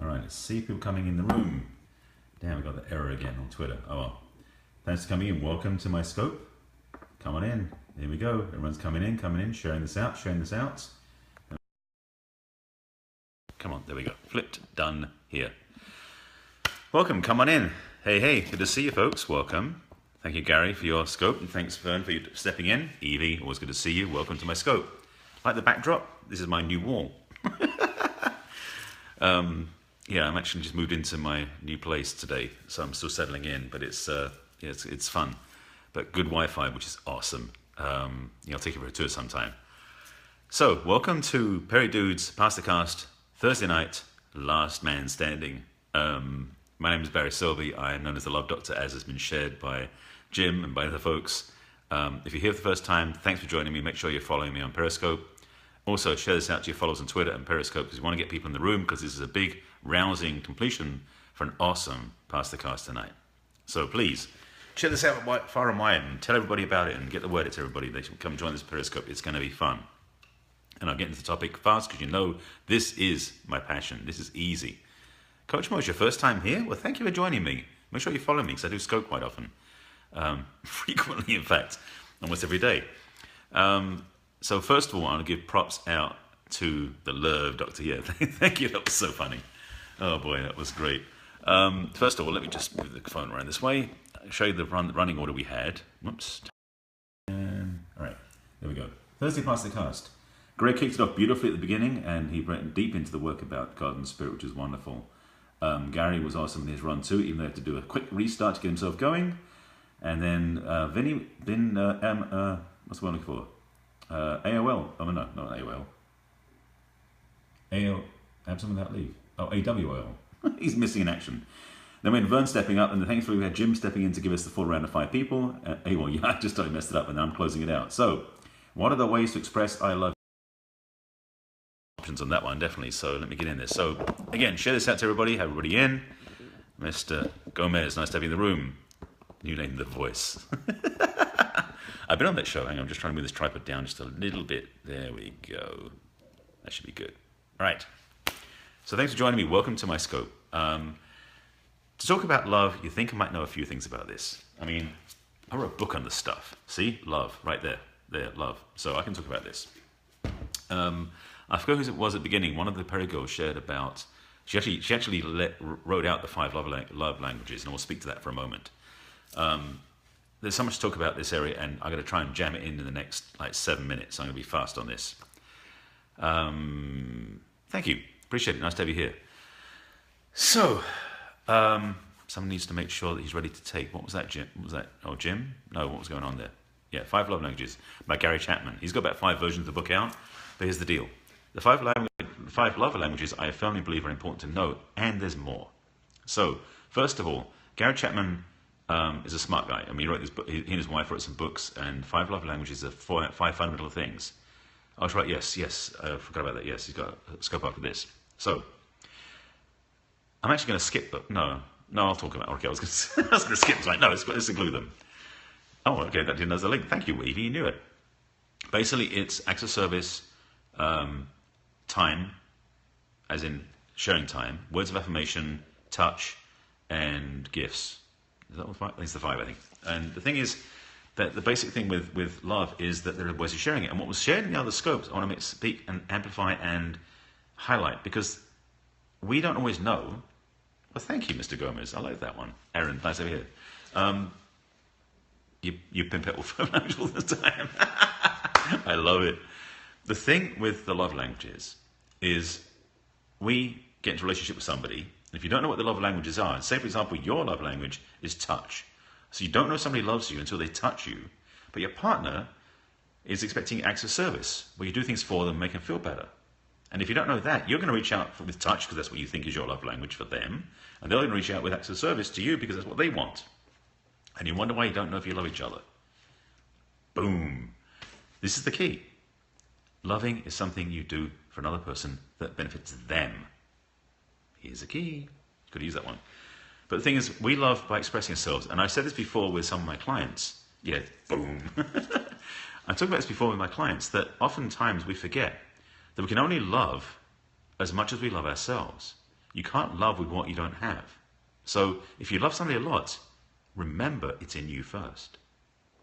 All right, let's see people coming in the room. Damn, we got the error again on Twitter. Oh well. Thanks for coming in. Welcome to my scope. Come on in. Here we go. Everyone's coming in, sharing this out, Come on, there we go. Flipped, done, here. Welcome, come on in. Hey, good to see you folks. Welcome. Thank you, Gary, for your scope, and thanks, Fern, for you stepping in. Evie, always good to see you. Welcome to my scope. Like the backdrop, this is my new wall. Yeah, I'm actually just moved into my new place today, so I'm still settling in, but it's fun. But good Wi-Fi, which is awesome. I'll take you for a tour sometime. So, welcome to Perry Dude's Past the Cast, Thursday night, Last Man Standing. My name is Barry Selby. I am known as the Love Doctor, as has been shared by Jim and by other folks. If you're here for the first time, thanks for joining me. Make sure you're following me on Periscope. Also, share this out to your followers on Twitter and Periscope because we want to get people in the room because this is a big, rousing completion for an awesome Past the Cast tonight. So please, share this out far and wide and tell everybody about it and get the word out to everybody. They should come join this Periscope. It's going to be fun. And I'll get into the topic fast because you know this is my passion. This is easy. Coach Mo, it's your first time here? Well, thank you for joining me. Make sure you follow me because I do scope quite often. Frequently, in fact, almost every day. So first of all, I want to give props out to the Love Doctor. Yeah, thank you. That was so funny. Oh boy, that was great. First of all, let me just move the phone around this way. I'll show you the running order we had. Whoops. And, all right, there we go. Thursday Past the Cast. Greg kicked it off beautifully at the beginning, and he went deep into the work about God and Spirit, which is wonderful. Gary was awesome in his run too, even though he had to do a quick restart to get himself going. And then what's the one I'm looking for? AOL. Oh, no, not AOL. I have someone without leave. Oh, AWOL. He's missing in action. Then we had Vern stepping up, and thankfully we had Jim stepping in to give us the full round of 5 people. AWOL, yeah, I just totally messed it up, and now I'm closing it out. So, what are the ways to express I love options on that one, definitely. So let me get in there. So, again, share this out to everybody. Have everybody in. Mr. Gomez, nice to have you in the room. New name, The Voice. I've been on that show. Hang on, I'm just trying to move this tripod down just a little bit. There we go. That should be good. All right. So thanks for joining me. Welcome to my scope. To talk about love, you think I might know a few things about this. I mean, I wrote a book on this stuff. See? Love. Right there. There, love. So I can talk about this. I forgot who it was at the beginning. One of the Perry girls shared about... She actually wrote out the 5 love languages, and we'll speak to that for a moment. There's so much to talk about this area, and I'm going to try and jam it in the next 7 minutes. I'm going to be fast on this. Thank you. Appreciate it. Nice to have you here. So, someone needs to make sure that he's ready to take. What was that, Jim? What was that? Oh, Jim? No, what was going on there? Yeah, 5 Love Languages by Gary Chapman. He's got about 5 versions of the book out, but here's the deal. The 5 love languages I firmly believe are important to know, and there's more. So, first of all, Gary Chapman is a smart guy. I mean, he wrote this book. He and his wife wrote some books, and 5 love languages are 5 fundamental things. Oh, that's right. Yes. I forgot about that. Yes, he's got a scope after this. So, I'm actually going to skip them. No, I'll talk about. Okay, I was going to skip them. Right. No, let's include them. Oh, okay. That didn't have the link. Thank you, Evie. You knew it. Basically, it's acts of service, time, as in sharing time, words of affirmation, touch, and gifts. Is that all 5? I think it's the 5, I think. And the thing is that the basic thing with love is that there are ways of sharing it. And what was shared in the other scopes, I want to speak and amplify and highlight, because we don't always know. Well, thank you, Mr. Gomez. I like that one. Aaron, nice to have you here. You pimp it all the time. I love it. The thing with the love languages is we get into a relationship with somebody, and if you don't know what the love languages are, say for example your love language is touch, so you don't know somebody loves you until they touch you, but your partner is expecting acts of service where you do things for them, make them feel better. And if you don't know that, you're going to reach out with touch because that's what you think is your love language for them, and they're going to reach out with acts of service to you because that's what they want. And you wonder why you don't know if you love each other. Boom. This is the key. Loving is something you do for another person that benefits them. Here's the key. Could use that one. But the thing is, we love by expressing ourselves. And I've said this before with some of my clients. Yeah, boom. I've talked about this before with my clients, that oftentimes we forget that we can only love as much as we love ourselves. You can't love with what you don't have. So if you love somebody a lot, remember it's in you first.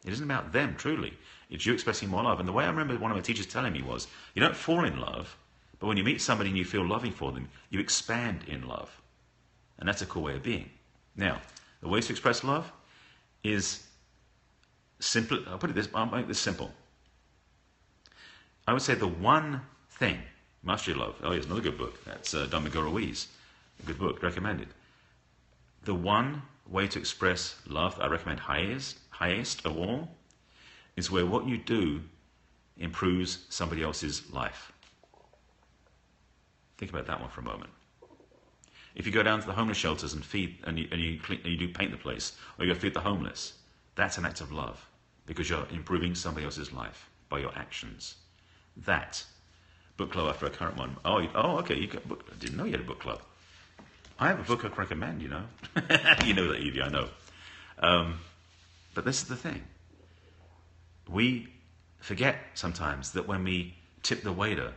It isn't about them, truly. It's you expressing more love. And the way I remember one of my teachers telling me was, you don't fall in love, but when you meet somebody and you feel loving for them, you expand in love. And that's a cool way of being. Now, the ways to express love is simple. I'll make this simple. I would say the one thing, Mastery of Love. Oh, yes, another good book. That's Don Miguel Ruiz. A good book, recommended. The one way to express love I recommend highest of all is where what you do improves somebody else's life. Think about that one for a moment. If you go down to the homeless shelters and feed, and you do paint the place, or you go feed the homeless, that's an act of love because you're improving somebody else's life by your actions. That book club after a current one. Oh, okay. You got book. I didn't know you had a book club. I have a book I can recommend. You know, you know that, Evie. I know. But this is the thing. We forget sometimes that when we tip the waiter,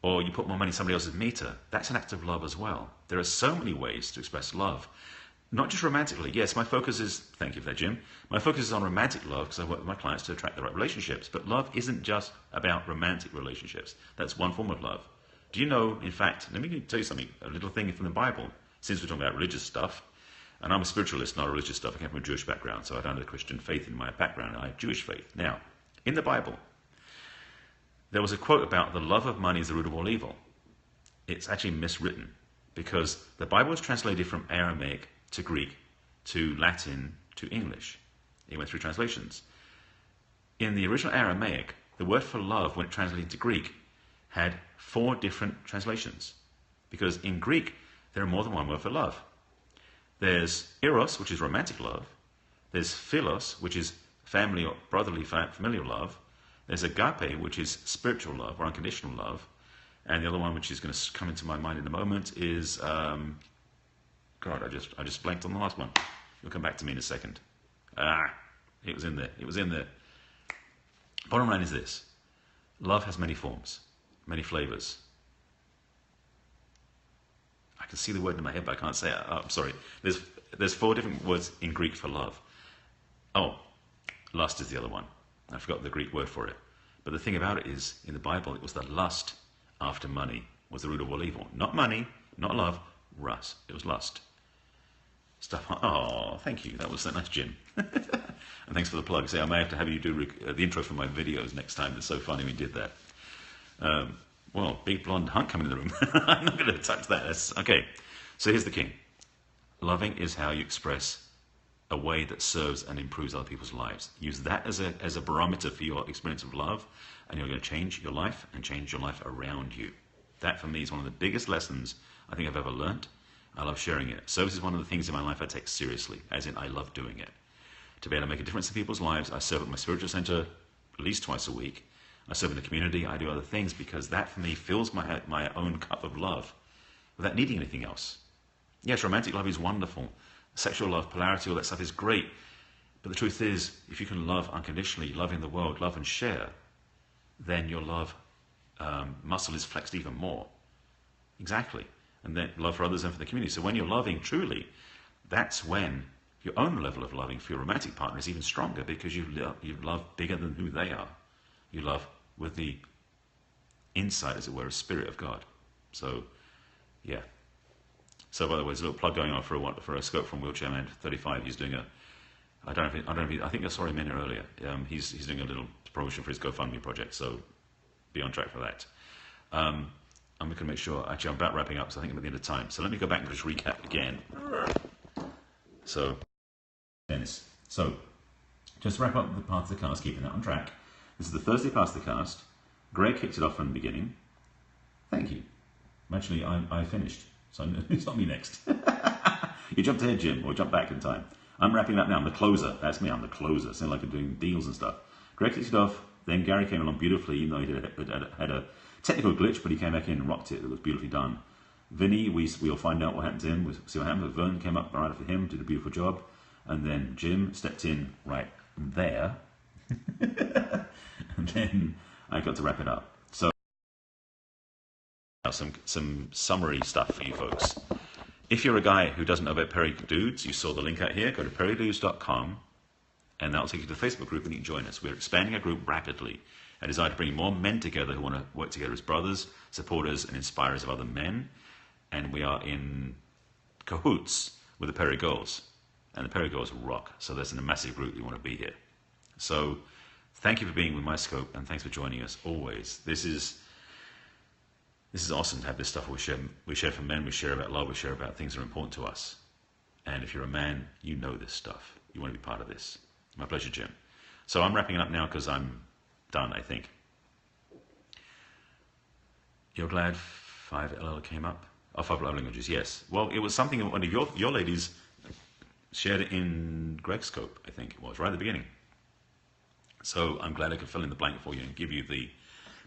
or you put more money in somebody else's meter, that's an act of love as well. There are so many ways to express love. Not just romantically. Yes, my focus is, thank you for that, Jim. My focus is on romantic love because I work with my clients to attract the right relationships. But love isn't just about romantic relationships. That's one form of love. Do you know, in fact, let me tell you something, a little thing from the Bible, since we're talking about religious stuff, and I'm a spiritualist, not a religious stuff. I came from a Jewish background, so I don't have Christian faith in my background. I have Jewish faith. Now, in the Bible, there was a quote about the love of money is the root of all evil. It's actually miswritten because the Bible was translated from Aramaic to Greek, to Latin, to English. It went through translations. In the original Aramaic, the word for love, when it translated into Greek, had 4 different translations. Because in Greek, there are more than one word for love. There's eros, which is romantic love. There's philos, which is family or brotherly, familial love. There's agape, which is spiritual love or unconditional love. And the other one, which is going to come into my mind in a moment, is God, I just blanked on the last one. You'll come back to me in a second. It was in there. It was in there. Bottom line is this. Love has many forms, many flavors. I can see the word in my head, but I can't say it. Oh, I'm sorry. There's 4 different words in Greek for love. Oh, lust is the other one. I forgot the Greek word for it. But the thing about it is, in the Bible, it was that lust after money was the root of all evil. Not money, not love, rust. It was lust. Stuff. Oh, thank you. That was so nice, Jim. And thanks for the plug. See, I may have to have you do the intro for my videos next time. It's so funny we did that. Well, big blonde hunk coming in the room. I'm not going to touch that. Okay. So here's the king. Loving is how you express a way that serves and improves other people's lives. Use that as a barometer for your experience of love, and you're going to change your life and change your life around you. That, for me, is one of the biggest lessons I think I've ever learned. I love sharing it. Service is one of the things in my life I take seriously, as in I love doing it. To be able to make a difference in people's lives, I serve at my spiritual center at least twice a week. I serve in the community. I do other things because that, for me, fills my own cup of love without needing anything else. Yes, romantic love is wonderful. Sexual love, polarity, all that stuff is great. But the truth is, if you can love unconditionally, love in the world, love and share, then your love muscle is flexed even more. Exactly. And then love for others and for the community. So when you're loving truly, that's when your own level of loving for your romantic partner is even stronger because you love bigger than who they are. You love with the inside, as it were, a spirit of God. So, yeah. So, by the way, there's a little plug going on for a scope from Wheelchair Man 35. He's doing I think I saw him in here earlier. He's doing a little promotion for his GoFundMe project. So, be on track for that. I'm going to make sure, actually, I'm about wrapping up, so I think I'm at the end of time. So let me go back and just recap again. So, Dennis. So, just to wrap up the part of the cast, keeping that on track. This is the Thursday part of the cast. Greg kicked it off from the beginning. Thank you. Actually, I finished, so it's not me next. You jumped ahead, Jim, or jumped back in time. I'm wrapping up now. I'm the closer. That's me. I'm the closer. Sound like I'm doing deals and stuff. Greg kicked it off. Then Gary came along beautifully, even though he had a technical glitch, but he came back in and rocked it. It was beautifully done. Vinny, we'll find out what happened to him. We'll see what happened. But Vern came up right after him, did a beautiful job. And then Jim stepped in right there. And then I got to wrap it up. So, some summary stuff for you folks. If you're a guy who doesn't know about Perry Dudes, you saw the link out here. Go to perrydudes.com, and that'll take you to the Facebook group, and you can join us. We're expanding our group rapidly. I desire to bring more men together who want to work together as brothers, supporters, and inspirers of other men. And we are in cahoots with the Perry Girls. And the Perry Girls rock. So there's a massive group you want to be here. So thank you for being with my scope, and thanks for joining us always. This is awesome to have this stuff we share for men, we share about love, we share about things that are important to us. And if you're a man, you know this stuff. You want to be part of this. My pleasure, Jim. So I'm wrapping it up now because I'm done, I think. You're glad 5LL came up? Oh, 5 love languages, yes. Well, it was something that one of your ladies shared it in Greg's scope, I think it was, right at the beginning. So I'm glad I could fill in the blank for you and give you the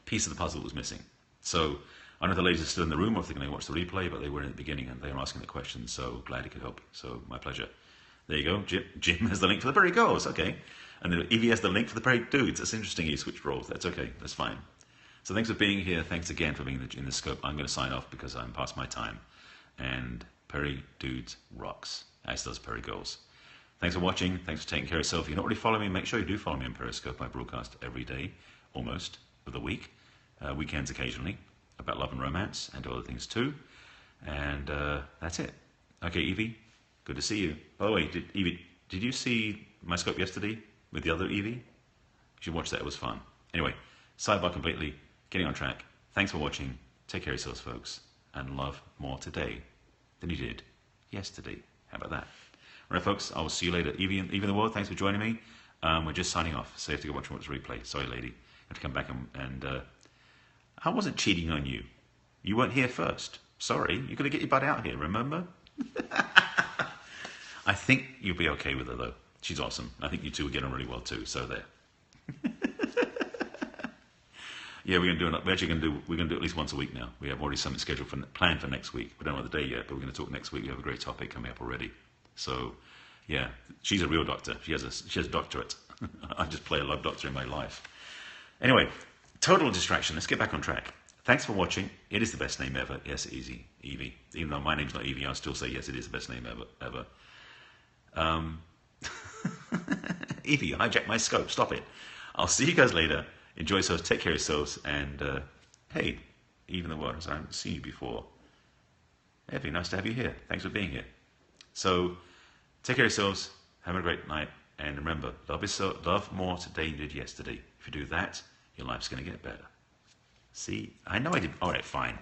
piece of the puzzle that was missing. So I know the ladies are still in the room, or if they're going to watch the replay, but they were in the beginning and they were asking the questions, so glad I could help. So my pleasure. There you go. Jim has the link for the Perry Girls, okay. And then Evie has the link for the Perry Dudes. That's interesting, he switched roles. That's okay, that's fine. So thanks for being here. Thanks again for being in the scope. I'm going to sign off because I'm past my time. And Perry Dudes rocks, as does Perry Girls. Thanks for watching. Thanks for taking care of yourself. If you're not already following me, make sure you do follow me on Periscope. I broadcast every day, almost, of the week. Weekends occasionally, about love and romance, and other things too. And that's it. Okay, Evie, good to see you. By the way, Evie, did you see my scope yesterday with the other Evie? You should watch that. It was fun. Anyway, sidebar completely. Getting on track. Thanks for watching. Take care of yourselves, folks. And love more today than you did yesterday. How about that? All right, folks, I will see you later. Evie in the world, thanks for joining me. We're just signing off, so you have to go watch this replay. Sorry, lady. I have to come back and I wasn't cheating on you. You weren't here first. Sorry, you've got to get your butt out here, remember? I think you'll be okay with her, though. She's awesome. I think you two will get on really well, too, so there. Yeah, we're gonna do it at least once a week now. We have already something scheduled planned for next week. We don't know the day yet, but we're going to talk next week. We have a great topic coming up already. So, yeah, she's a real doctor. She has a doctorate. I just play a love doctor in my life. Anyway, total distraction. Let's get back on track. Thanks for watching. It is the best name ever. Yes, easy, Evie. Even though my name's not Evie, I'll still say yes, it is the best name ever. Evie, you hijacked my scope. Stop it. I'll see you guys later. Enjoy yourselves, take care of yourselves, and hey, even the words, I haven't seen you before. It'd be nice to have you here. Thanks for being here. So, take care of yourselves, have a great night, and remember, love more today than you did yesterday. If you do that, your life's going to get better. See? I know I did. All right, fine.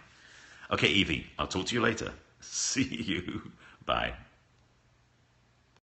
Okay, Evie, I'll talk to you later. See you. Bye.